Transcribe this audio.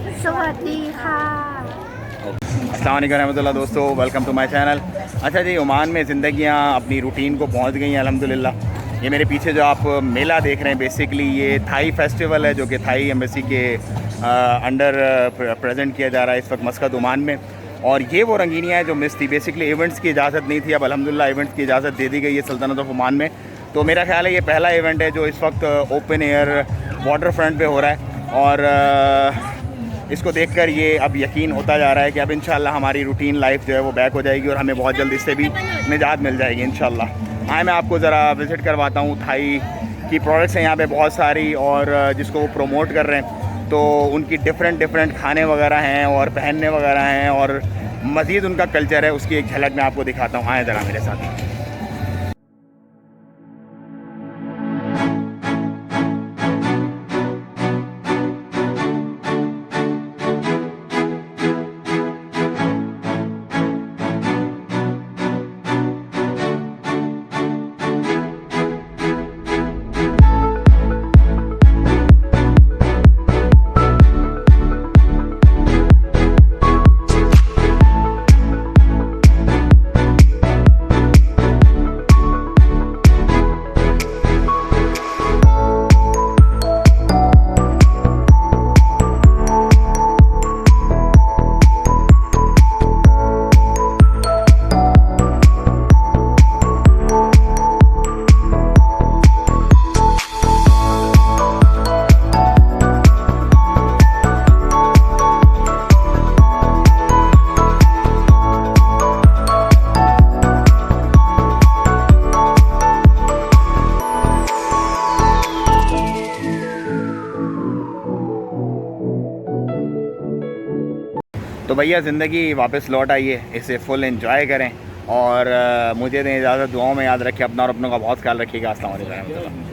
अस्सलाम वालेकुम रहमतुल्लाह दोस्तों, वेलकम टू माय चैनल। अच्छा जी, ओमान में ज़िंदगियाँ अपनी रूटीन को पहुंच गई हैं अल्हम्दुलिल्लाह। ये मेरे पीछे जो आप मेला देख रहे हैं, बेसिकली ये थाई फेस्टिवल है जो कि थाई एम्बेसी के अंडर प्रेजेंट किया जा रहा है इस वक्त मस्कत ओमान में। और ये वो रंगीनियाँ हैं जो मिस थी। बेसिकली इवेंट्स की इजाज़त नहीं थी, अब अल्हम्दुलिल्लाह इवेंट्स की इजाज़त दे दी गई है सल्तनत ऑफ ओमान में। तो मेरा ख्याल है ये पहला इवेंट है जो इस वक्त ओपन एयर वाटर फ्रंट पे हो रहा है। और इसको देखकर ये अब यकीन होता जा रहा है कि अब इंशाल्लाह हमारी रूटीन लाइफ जो है वो बैक हो जाएगी और हमें बहुत जल्द इससे भी निजात मिल जाएगी इंशाल्लाह। आए मैं आपको ज़रा विज़िट करवाता हूँ। थाई की प्रोडक्ट्स हैं यहाँ पे बहुत सारी, और जिसको वो प्रमोट कर रहे हैं, तो उनकी डिफरेंट खाने वगैरह हैं और पहनने वगैरह हैं, और मज़ीद उनका कल्चर है, उसकी एक झलक मैं आपको दिखाता हूँ। आएँ ज़रा मेरे साथ। तो भैया ज़िंदगी वापस लौट आई है, इसे फुल एंजॉय करें। और मुझे दें इजाज़त, दुआओं में याद रखें अपना और अपनों का बहुत ख्याल रखिएगा। अस्सलाम वालेकुम।